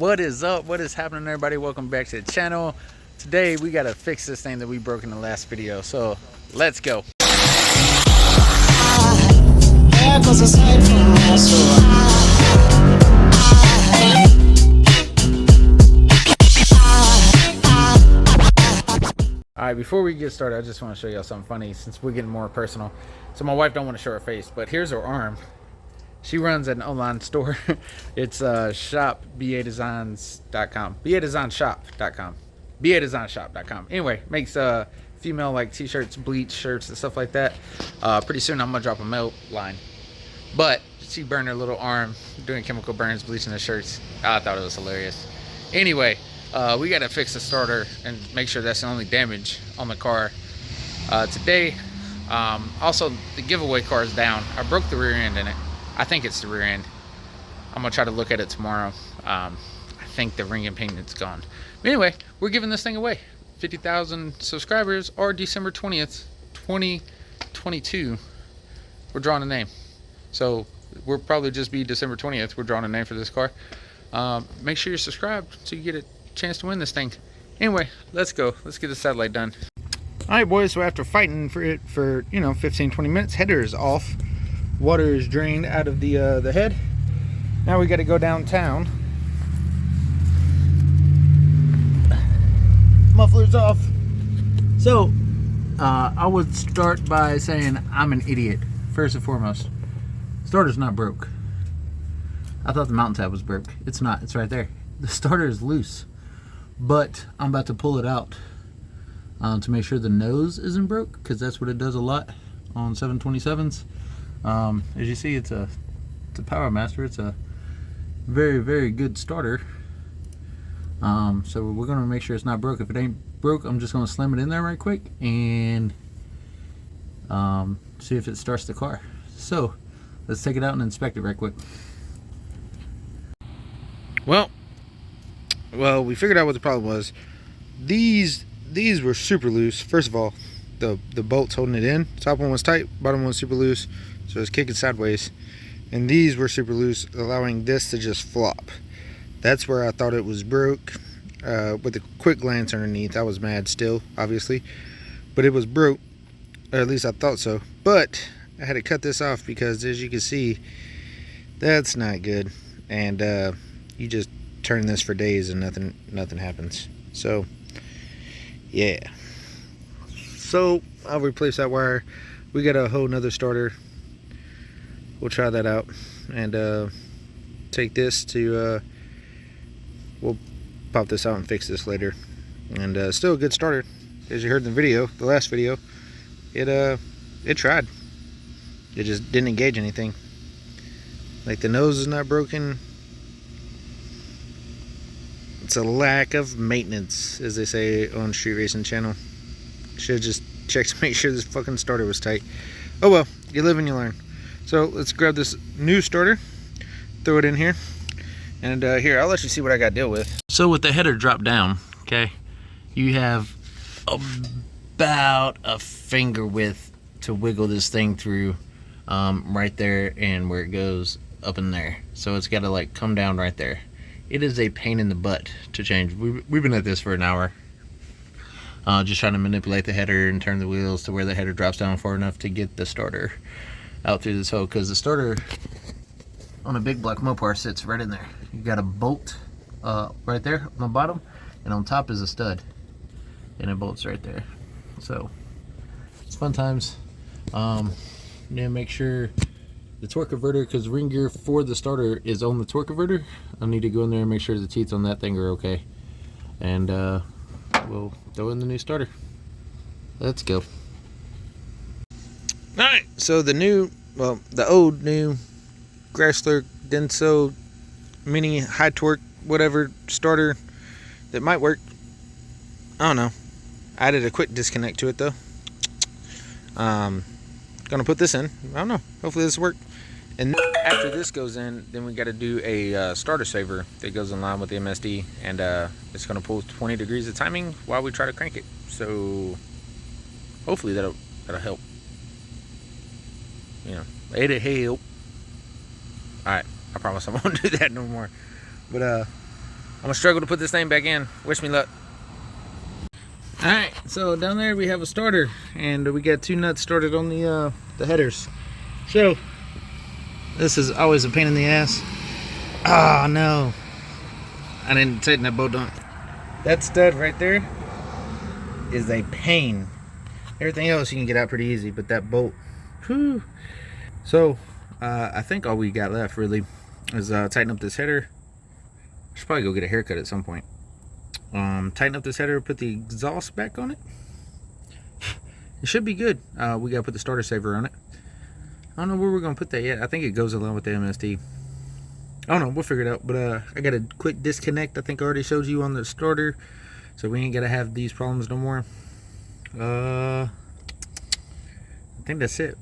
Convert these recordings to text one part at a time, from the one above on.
What is up? What is happening, everybody? Welcome back to the channel. Today we gotta fix this thing that we broke in the last video, so let's go. Alright, before we get started, I just want to show y'all something funny since we're getting more personal. So my wife don't want to show her face, but here's her arm. She runs an online store. It's shop badesigns.com. Badesignsshop.com. Badesignsshop.com. Anyway, makes female like t-shirts, bleach shirts, and stuff like that. Pretty soon I'm gonna drop a mail line. But she burned her little arm doing chemical burns, bleaching the shirts. I thought it was hilarious. Anyway, we gotta fix the starter and make sure that's the only damage on the car today. Also, the giveaway car is down. I broke the rear end in it. I think it's the rear end. I'm gonna try to look at it tomorrow. I think the ring and pigment's gone. But anyway, we're giving this thing away. 50,000 subscribers, or December 20th, 2022. We're drawing a name. So we'll probably just be December 20th. We're drawing a name for this car. Make sure you're subscribed so you get a chance to win this thing. Anyway, let's go. Let's get the satellite done. All right, boys. So after fighting for it for 15-20 minutes, header is off. Water is drained out of the head. Now we got to go downtown. Muffler's off. So I would start by saying I'm an idiot. First and foremost, starter's not broke. I thought the mountain tab was broke. It's not. It's right there. The starter is loose, but I'm about to pull it out to make sure the nose isn't broke, because that's what it does a lot on 727s. As you see, it's a Power Master. It's a very, very good starter. So we're gonna make sure it's not broke. If it ain't broke, I'm just gonna slam it in there right quick and see if it starts the car. So let's take it out and inspect it right quick. Well, we figured out what the problem was. These were super loose. First of all, the bolts holding it in. Top one was tight, bottom one was super loose. So it's kicking sideways, and these were super loose, allowing this to just flop. That's where I thought it was broke. With a quick glance underneath, I was mad still, obviously, but it was broke, or at least I thought so. But I had to cut this off because, as you can see, that's not good, and you just turn this for days and nothing happens. So yeah, so I'll replace that wire. We got a whole nother starter. We'll try that out and take this to we'll pop this out and fix this later. And still a good starter, as you heard in the video, the last video. It tried. It just didn't engage anything. Like, the nose is not broken. It's a lack of maintenance, as they say on Street Racing Channel. Should have just checked to make sure this fucking starter was tight. Oh well, you live and you learn. So let's grab this new starter, throw it in here, and here, I'll let you see what I got to deal with. So with the header dropped down, okay, you have about a finger width to wiggle this thing through, right there, and where it goes up in there. So it's got to like come down right there. It is a pain in the butt to change. We've been at this for an hour, just trying to manipulate the header and turn the wheels to where the header drops down far enough to get the starter out through this hole, because the starter on a big block Mopar sits right in there. You got a bolt right there on the bottom, and on top is a stud, and it bolts right there. So it's fun times. You need to make sure the torque converter, because ring gear for the starter is on the torque converter. I need to go in there and make sure the teeth on that thing are okay, and we'll throw in the new starter. Let's go. Alright, so the old new Chrysler Denso mini high torque whatever starter that might work. I don't know. I added a quick disconnect to it though. Gonna put this in. I don't know. Hopefully this will work. And after this goes in, then we got to do a starter saver that goes in line with the MSD, and it's gonna pull 20 degrees of timing while we try to crank it. So hopefully that'll help. It'll help. Alright, I promise I won't do that no more. But I'm gonna struggle to put this thing back in. Wish me luck. Alright, so down there we have a starter, and we got 2 nuts started on the headers. So this is always a pain in the ass. Oh no, I didn't tighten that bolt on. That stud right there is a pain. Everything else you can get out pretty easy, but that bolt, whew. So I think all we got left really is tighten up this header. I should probably go get a haircut at some point. Tighten up this header, put the exhaust back on it. It should be good. We gotta put the starter saver on it. I don't know where we're gonna put that yet. I think it goes along with the MSD. I don't know, we'll figure it out. But I got a quick disconnect. I think I already showed you on the starter, so we ain't gotta have these problems no more. I think that's it.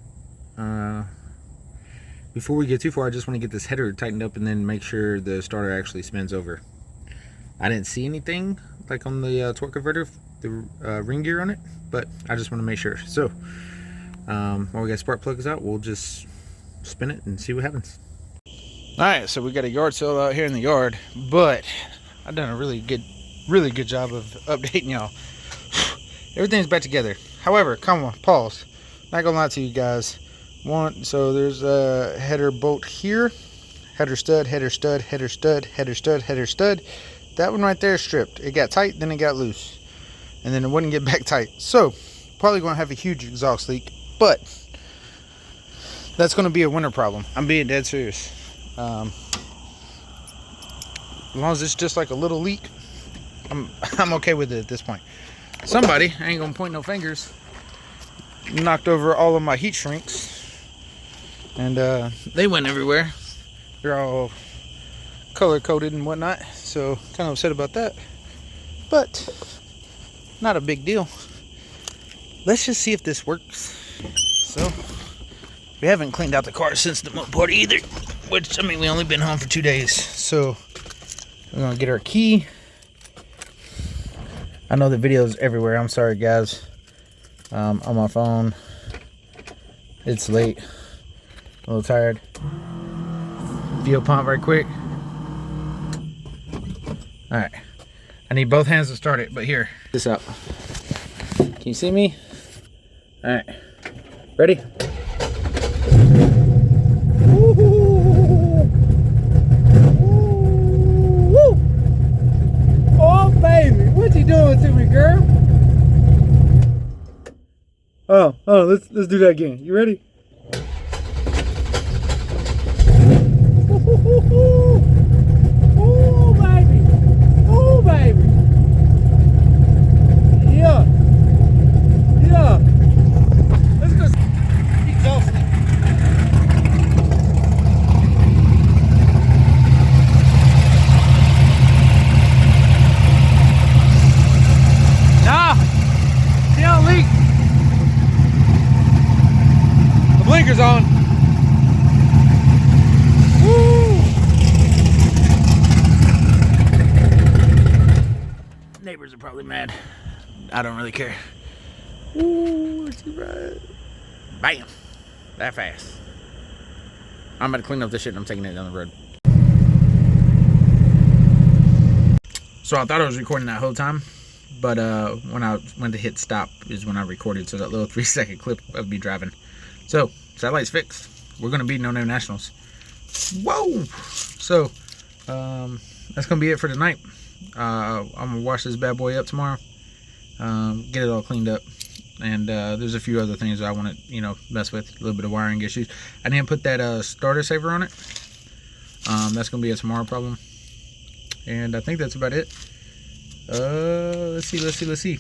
Before we get too far, I just want to get this header tightened up and then make sure the starter actually spins over. I didn't see anything like on the torque converter, the ring gear on it, but I just want to make sure. So while we got spark plugs out, we'll just spin it and see what happens. Alright, so we got a yard sale out here in the yard, but I've done a really good job of updating y'all. Everything's back together. However, come on, pause. Not gonna lie to you guys. So there's a header bolt here, header stud, header stud, header stud, header stud, header stud. That one right there is stripped. It got tight, then it got loose, and then it wouldn't get back tight. So probably gonna have a huge exhaust leak, but that's gonna be a winter problem. I'm being dead serious. As long as it's just like a little leak, I'm okay with it at this point. Somebody, I ain't gonna point no fingers, knocked over all of my heat shrinks, and they went everywhere. They're all color coded and whatnot, so kind of upset about that, but not a big deal. Let's just see if this works. So we haven't cleaned out the car since the moparty either, which, I mean, we only been home for 2 days. So we're gonna get our key. I know the video's everywhere, I'm sorry guys. On my phone, it's late, a little tired. Fuel pump right quick. Alright, I need both hands to start it, but here, this up. Can you see me? Alright, ready? Oh baby, what you doing to me, girl? Oh, let's do that again. You ready? Oh baby, oh baby. Yeah, yeah. Let's go. Exhausted. Nah, see how it leaks. Blinkers on. Woo! Neighbors are probably mad. I don't really care. Ooh, what's he right? Bam! That fast. I'm about to clean up this shit and I'm taking it down the road. So I thought I was recording that whole time, but when I went to hit stop is when I recorded, so that little 3-second clip of me driving. So, satellite's fixed. We're going to beat No Name Nationals. Whoa! So, that's going to be it for tonight. I'm going to wash this bad boy up tomorrow. Get it all cleaned up. And there's a few other things I want to, mess with. A little bit of wiring issues. I didn't put that starter saver on it. That's going to be a tomorrow problem. And I think that's about it. Let's see.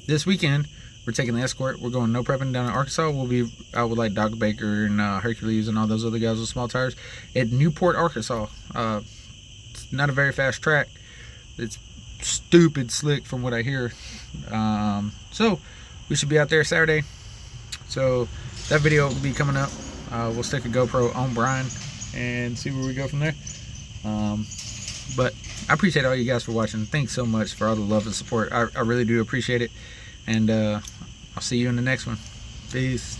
This weekend, we're taking the escort. We're going no prepping down in Arkansas. We'll be out with like Doc Baker and Hercules and all those other guys with small tires at Newport, Arkansas. It's not a very fast track. It's stupid slick from what I hear. So we should be out there Saturday. So that video will be coming up. We'll stick a GoPro on Brian and see where we go from there. But I appreciate all you guys for watching. Thanks so much for all the love and support. I really do appreciate it. And I'll see you in the next one. Peace.